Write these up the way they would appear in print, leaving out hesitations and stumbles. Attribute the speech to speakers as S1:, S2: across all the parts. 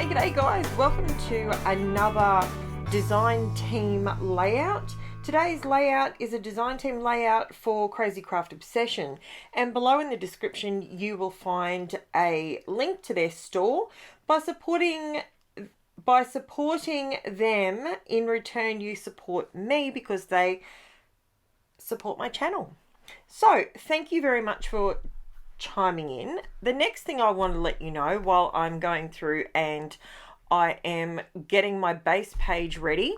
S1: G'day guys, welcome to another design team layout. Today's layout is a design team layout for Crazy Craft Obsession, and below in the description you will find a link to their store. By supporting them, in return you support me because they support my channel. So thank you very much for chiming in. The next thing I want to let you know while I'm going through and I am getting my base page ready,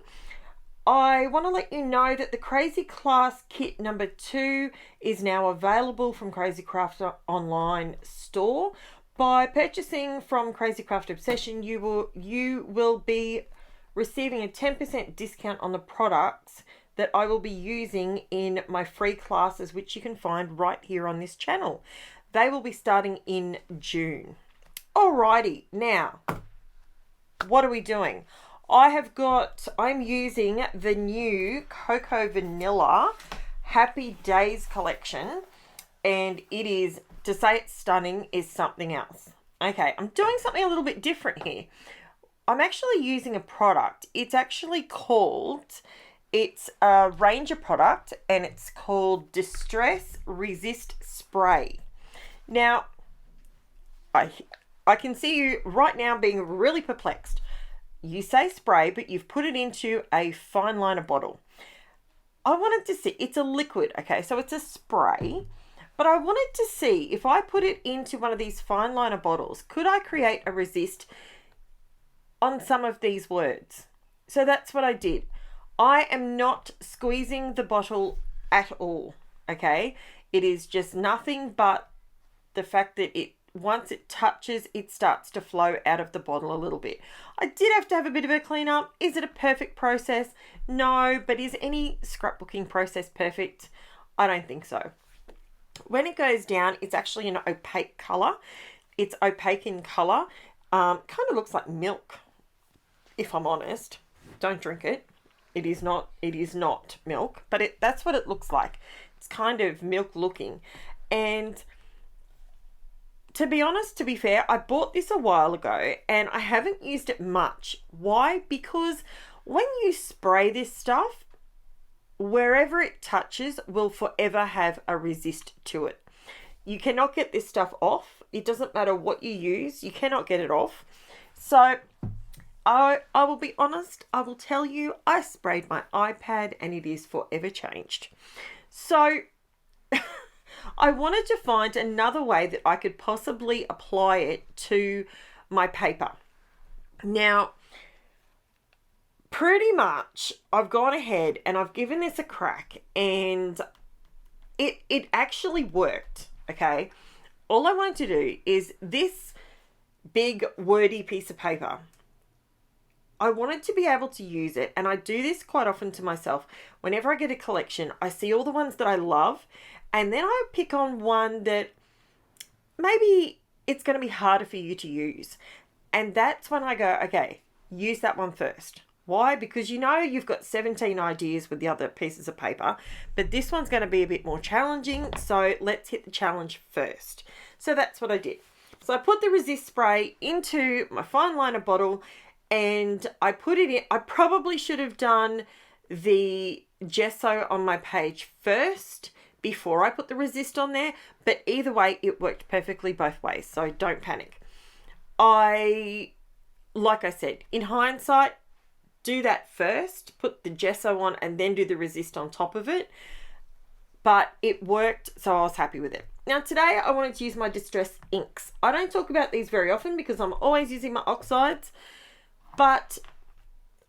S1: I want to let you know that the Crazy Class Kit number 2 is now available from Crazy Craft online store. By purchasing from Crazy Craft Obsession, you will be receiving a 10% discount on the products that I will be using in my free classes, which you can find right here on this channel. They will be starting in June. Alrighty, now, what are we doing? I'm using the new Cocoa Vanilla Happy Days collection, and it is, to say it's stunning is something else. Okay, I'm doing something a little bit different here. I'm actually using a product. It's a Ranger product, and it's called Distress Resist Spray. Now, I can see you right now being really perplexed. You say spray, but you've put it into a fine liner bottle. I wanted to see, it's a liquid, okay, so it's a spray, but I wanted to see if I put it into one of these fine liner bottles, could I create a resist on some of these words? So that's what I did. I am not squeezing the bottle at all, okay? It is just nothing but the fact that once it touches, it starts to flow out of the bottle a little bit. I did have to have a bit of a clean up. Is it a perfect process? No, but is any scrapbooking process perfect? I don't think so. When it goes down, it's actually an opaque color. It's opaque in color. Kind of looks like milk, if I'm honest. Don't drink it. It is not milk, but that's what it looks like. It's kind of milk looking. And to be honest, to be fair, I bought this a while ago and I haven't used it much. Why? Because when you spray this stuff, wherever it touches will forever have a resist to it. You cannot get this stuff off. It doesn't matter what you use, you cannot get it off. So I will be honest, I will tell you, I sprayed my iPad and it is forever changed. So I wanted to find another way that I could possibly apply it to my paper. Now, pretty much I've gone ahead and I've given this a crack and it actually worked, okay? All I wanted to do is this big wordy piece of paper. I wanted to be able to use it, and I do this quite often to myself. Whenever I get a collection, I see all the ones that I love, and then I pick on one that maybe it's going to be harder for you to use. And that's when I go, okay, use that one first. Why? Because you know you've got 17 ideas with the other pieces of paper, but this one's going to be a bit more challenging, so let's hit the challenge first. So that's what I did. So I put the resist spray into my fine liner bottle, and I put it in. I probably should have done the gesso on my page first before I put the resist on there, but either way it worked perfectly both ways, so don't panic. Like I said, in hindsight, do that first, put the gesso on and then do the resist on top of it, but it worked, so I was happy with it. Now today I wanted to use my Distress inks. I don't talk about these very often because I'm always using my oxides, but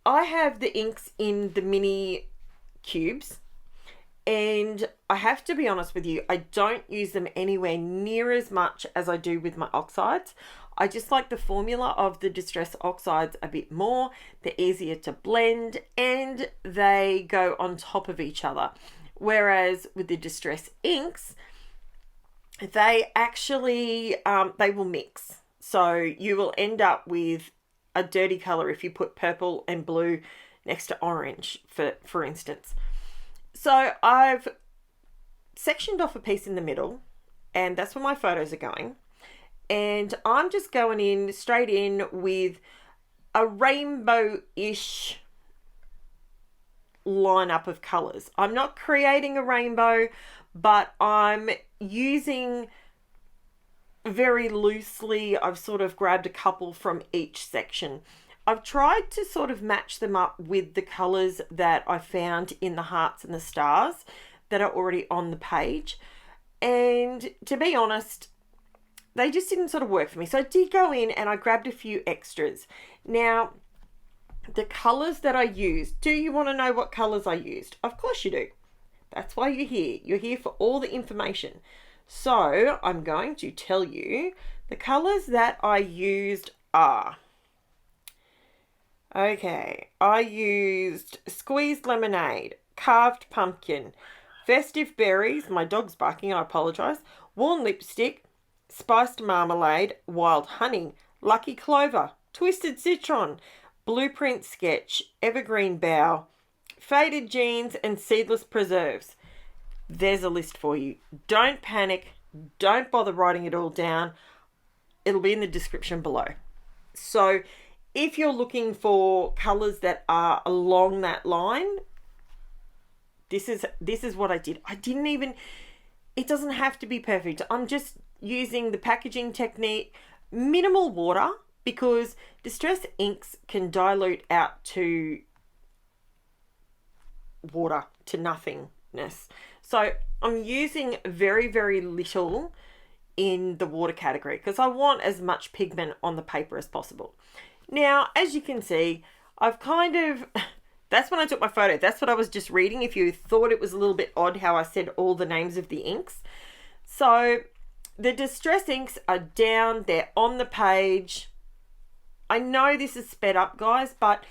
S1: I have the inks in the mini cubes, and I have to be honest with you, I don't use them anywhere near as much as I do with my oxides. I just like the formula of the Distress oxides a bit more. They're easier to blend and they go on top of each other. Whereas with the Distress inks, they actually, they will mix. So you will end up with a dirty color if you put purple and blue next to orange, for instance. So I've sectioned off a piece in the middle, and that's where my photos are going. And I'm just going in straight in with a rainbow-ish lineup of colors. I'm not creating a rainbow, but I'm using very loosely, I've sort of grabbed a couple from each section. I've tried to sort of match them up with the colors that I found in the hearts and the stars that are already on the page. And to be honest, they just didn't sort of work for me. So I did go in and I grabbed a few extras. Now, the colors that I used, do you want to know what colors I used? Of course you do. That's why you're here. You're here for all the information. So I'm going to tell you the colors that I used are. Okay, I used squeezed lemonade, carved pumpkin, festive berries, my dog's barking, I apologise, worn lipstick, spiced marmalade, wild honey, lucky clover, twisted citron, blueprint sketch, evergreen bough, faded jeans, and seedless preserves. There's a list for you. Don't panic. Don't bother writing it all down. It'll be in the description below. So if you're looking for colours that are along that line, this is what I did. It doesn't have to be perfect. I'm just using the packaging technique, minimal water, because Distress inks can dilute out to water, to nothingness. So I'm using very, very little in the water category because I want as much pigment on the paper as possible. Now, as you can see, I've kind of, that's when I took my photo. That's what I was just reading. If you thought it was a little bit odd how I said all the names of the inks. So the Distress inks are down, they're on the page. I know this is sped up, guys, but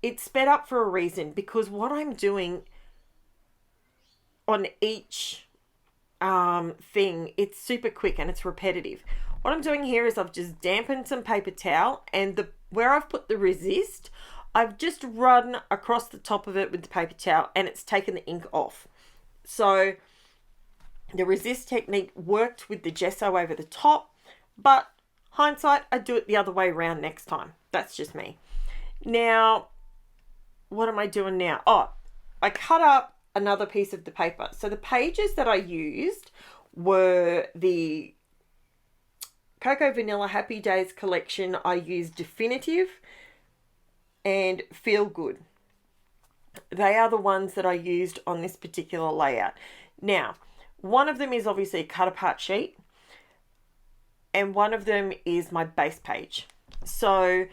S1: it's sped up for a reason because what I'm doing on each thing, it's super quick and it's repetitive. What I'm doing here is I've just dampened some paper towel, and where I've put the resist, I've just run across the top of it with the paper towel and it's taken the ink off. So the resist technique worked with the gesso over the top, but hindsight, I'd do it the other way around next time. That's just me. Now, what am I doing now? Oh, I cut up another piece of the paper. So the pages that I used were the Cocoa Vanilla Happy Days collection. I used Definitive and Feel Good. They are the ones that I used on this particular layout. Now, one of them is obviously a cut apart sheet, and one of them is my base page. So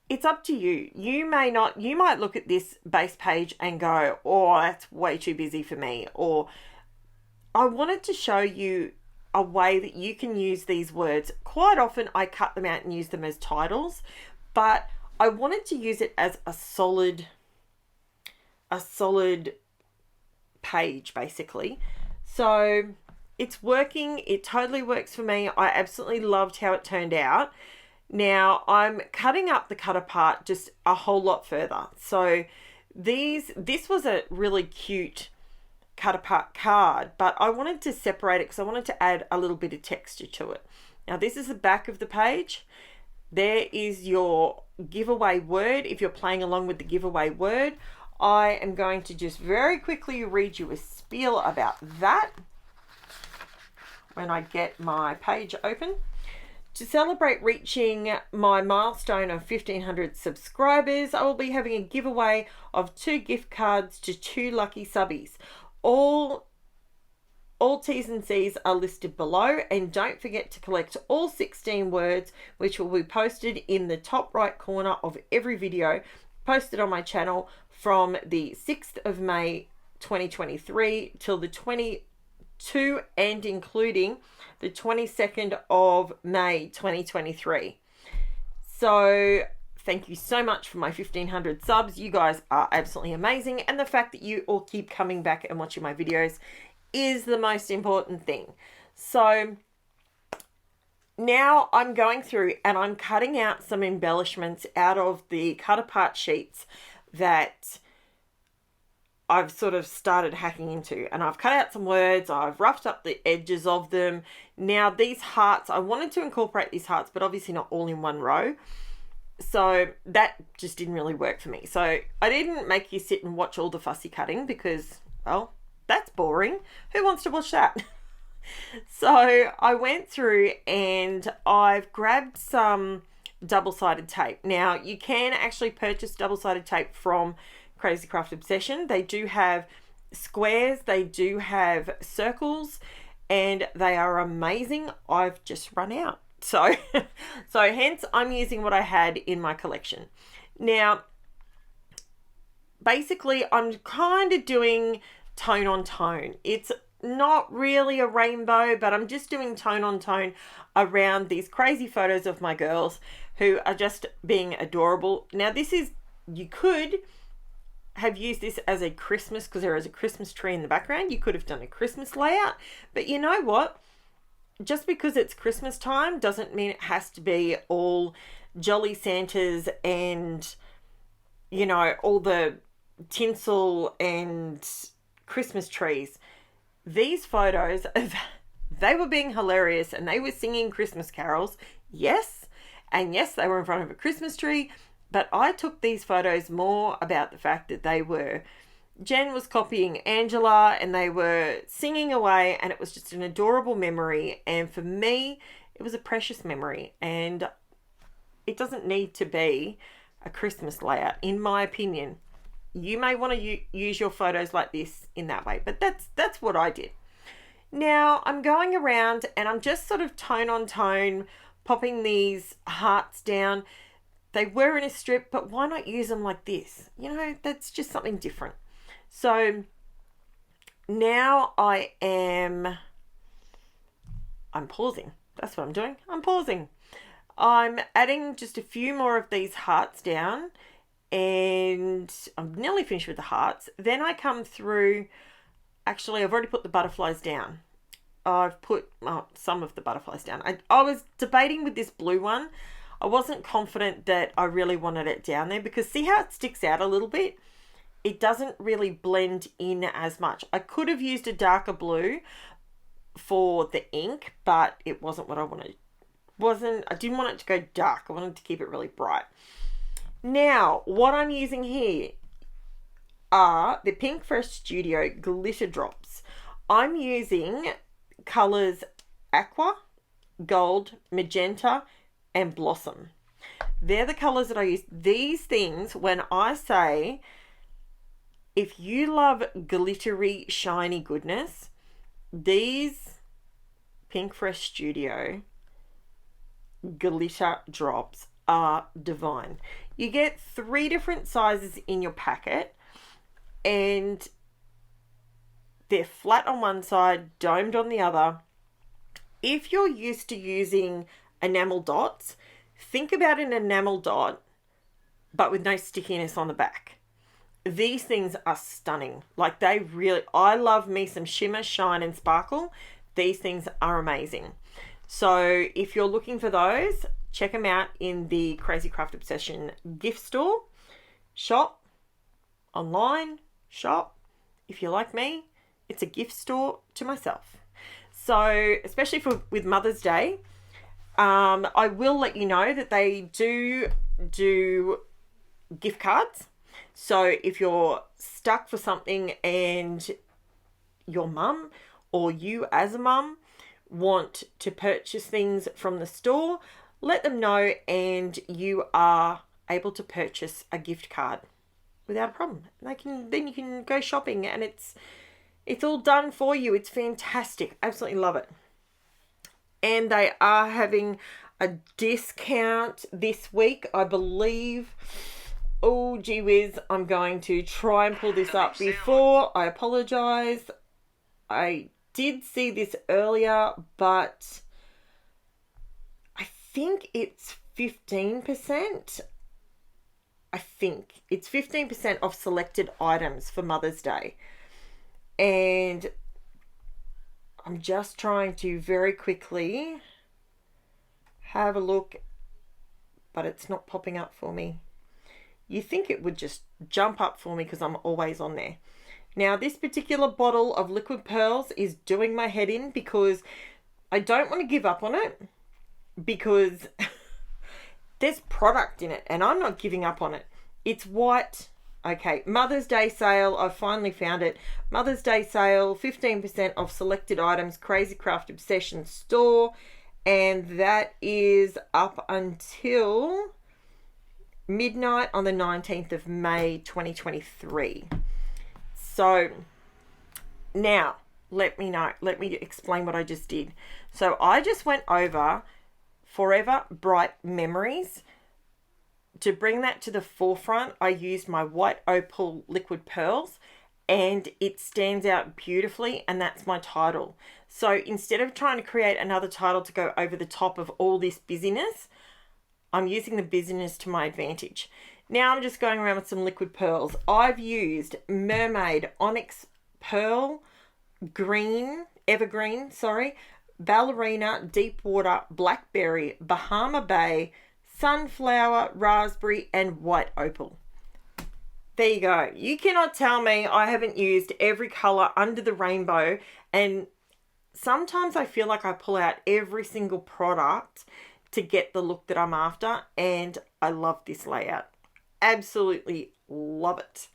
S1: it's up to you. You might look at this base page and go, oh, that's way too busy for me. Or I wanted to show you a way that you can use these words. Quite often I cut them out and use them as titles, but I wanted to use it as a solid page, basically. So it's working. It totally works for me. I absolutely loved how it turned out. Now I'm cutting up the cut apart just a whole lot further. So this was a really cute cut apart card, but I wanted to separate it because I wanted to add a little bit of texture to it. Now this is the back of the page. There is your giveaway word. If you're playing along with the giveaway word, I am going to just very quickly read you a spiel about that when I get my page open. To celebrate reaching my milestone of 1,500 subscribers, I will be having a giveaway of 2 gift cards to 2 lucky subbies. All T's and C's are listed below, and don't forget to collect all 16 words, which will be posted in the top right corner of every video posted on my channel from the 6th of May 2023 till the 22 and including the 22nd of May 2023. So thank you so much for my 1,500 subs. You guys are absolutely amazing, and the fact that you all keep coming back and watching my videos is the most important thing. So now I'm going through and I'm cutting out some embellishments out of the cut apart sheets that I've sort of started hacking into, and I've cut out some words. I've roughed up the edges of them. Now these hearts, I wanted to incorporate these hearts, but obviously not all in one row. So that just didn't really work for me. So I didn't make you sit and watch all the fussy cutting because, well, that's boring. Who wants to watch that? So I went through and I've grabbed some double-sided tape. Now, you can actually purchase double-sided tape from Crazy Craft Obsession. They do have squares, they do have circles, and they are amazing. I've just run out. So, so hence I'm using what I had in my collection. Now, basically, I'm kind of doing tone on tone. It's not really a rainbow, but I'm just doing tone on tone around these crazy photos of my girls who are just being adorable. Now, this is, you could have used this as a Christmas, because there is a Christmas tree in the background. You could have done a Christmas layout, but you know what? Just because it's Christmas time doesn't mean it has to be all jolly Santas and, you know, all the tinsel and Christmas trees. These photos, they were being hilarious and they were singing Christmas carols. Yes, and yes, they were in front of a Christmas tree, but I took these photos more about the fact that they were, Jen was copying Angela and they were singing away, and it was just an adorable memory. And for me, it was a precious memory, and it doesn't need to be a Christmas layout, in my opinion. You may want to use your photos like this in that way, but that's what I did. Now I'm going around and I'm just sort of tone on tone, popping these hearts down. They were in a strip, but why not use them like this? You know, that's just something different. So now I'm pausing. That's what I'm doing. I'm pausing. I'm adding just a few more of these hearts down, and I'm nearly finished with the hearts. Then I come through, actually I've already put the butterflies down. I've put some of the butterflies down. I was debating with this blue one. I wasn't confident that I really wanted it down there, because see how it sticks out a little bit? It doesn't really blend in as much. I could have used a darker blue for the ink, but it wasn't what I wanted. I didn't want it to go dark. I wanted to keep it really bright. Now, what I'm using here are the Pinkfresh Studio glitter drops. I'm using colours Aqua, Gold, Magenta, and Blossom. They're the colours that I use. These things, when I say, if you love glittery, shiny goodness, these Pinkfresh Studio glitter drops are divine. You get 3 different sizes in your packet, and they're flat on one side, domed on the other. If you're used to using enamel dots, think about an enamel dot, but with no stickiness on the back. These things are stunning. Like, they really, I love me some shimmer, shine, and sparkle. These things are amazing. So if you're looking for those, check them out in the Crazy Craft Obsession gift store, shop, online, shop. If you're like me, it's a gift store to myself. So especially with Mother's Day, I will let you know that they do gift cards. So if you're stuck for something and your mum or you as a mum want to purchase things from the store, let them know and you are able to purchase a gift card without a problem. Then you can go shopping and it's all done for you. It's fantastic. Absolutely love it. And they are having a discount this week, I believe. Oh, gee whiz. I'm going to try and pull this up before. I apologize. I did see this earlier, but I think it's 15%. I think it's 15% off selected items for Mother's Day. And I'm just trying to very quickly have a look, but it's not popping up for me. You think it would just jump up for me because I'm always on there. Now, this particular bottle of liquid pearls is doing my head in because I don't want to give up on it, because There's product in it, and I'm not giving up on it. It's white. Okay, Mother's Day sale. I've finally found it. Mother's Day sale, 15% off selected items, Crazy Craft Obsession store. And that is up until midnight on the 19th of May 2023. So now let me explain what I just did. So I just went over Forever Bright Memories. To bring that to the forefront, I used my White Opal Liquid Pearls, and it stands out beautifully, and that's my title. So instead of trying to create another title to go over the top of all this busyness, I'm using the busyness to my advantage. Now I'm just going around with some liquid pearls. I've used Mermaid Onyx Pearl, Evergreen, Ballerina, Deepwater, Blackberry, Bahama Bay, Sunflower, Raspberry, and White Opal. There you go. You cannot tell me I haven't used every colour under the rainbow, and sometimes I feel like I pull out every single product to get the look that I'm after, and I love this layout. Absolutely love it.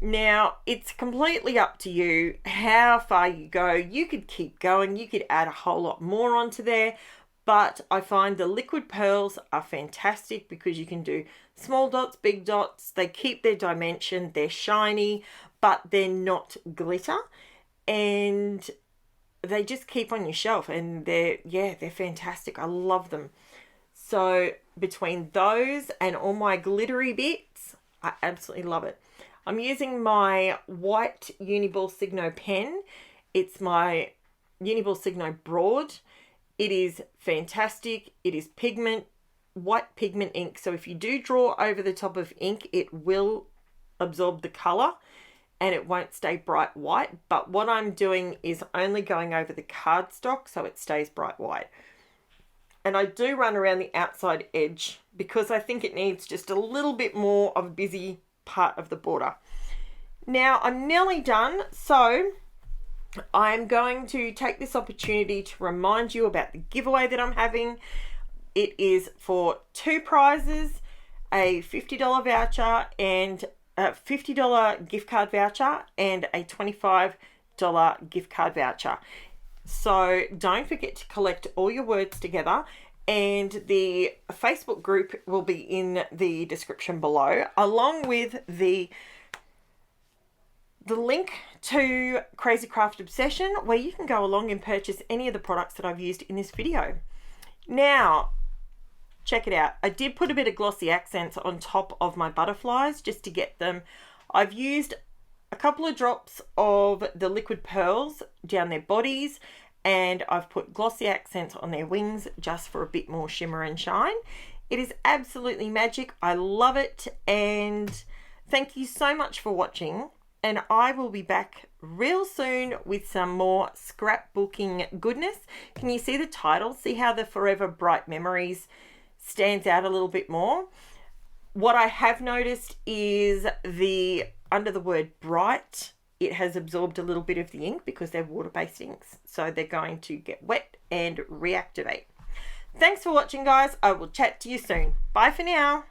S1: Now, it's completely up to you how far you go. You could keep going. You could add a whole lot more onto there, but I find the liquid pearls are fantastic because you can do small dots, big dots. They keep their dimension. They're shiny, but they're not glitter, and they just keep on your shelf, and they're fantastic. I love them. So between those and all my glittery bits, I absolutely love it. I'm using my white Uniball Signo pen. It's my Uniball Signo Broad. It is fantastic. It is white pigment ink. So if you do draw over the top of ink, it will absorb the colour and it won't stay bright white. But what I'm doing is only going over the cardstock so it stays bright white. And I do run around the outside edge because I think it needs just a little bit more of a busy part of the border. Now I'm nearly done, so I'm going to take this opportunity to remind you about the giveaway that I'm having. It is for 2 prizes, a $50 voucher and a $50 gift card voucher and a $25 gift card voucher. So don't forget to collect all your words together, and the Facebook group will be in the description below, along with the link to Crazy Craft Obsession, where you can go along and purchase any of the products that I've used in this video. Now, check it out. I did put a bit of glossy accents on top of my butterflies just to get them. I've used a couple of drops of the liquid pearls down their bodies, and I've put glossy accents on their wings just for a bit more shimmer and shine. It is absolutely magic. I love it, and thank you so much for watching, and I will be back real soon with some more scrapbooking goodness. Can you see the title? See how the Forever Bright Memories stands out a little bit more? What I have noticed is under the word bright, it has absorbed a little bit of the ink because they're water-based inks. So they're going to get wet and reactivate. Thanks for watching, guys. I will chat to you soon. Bye for now.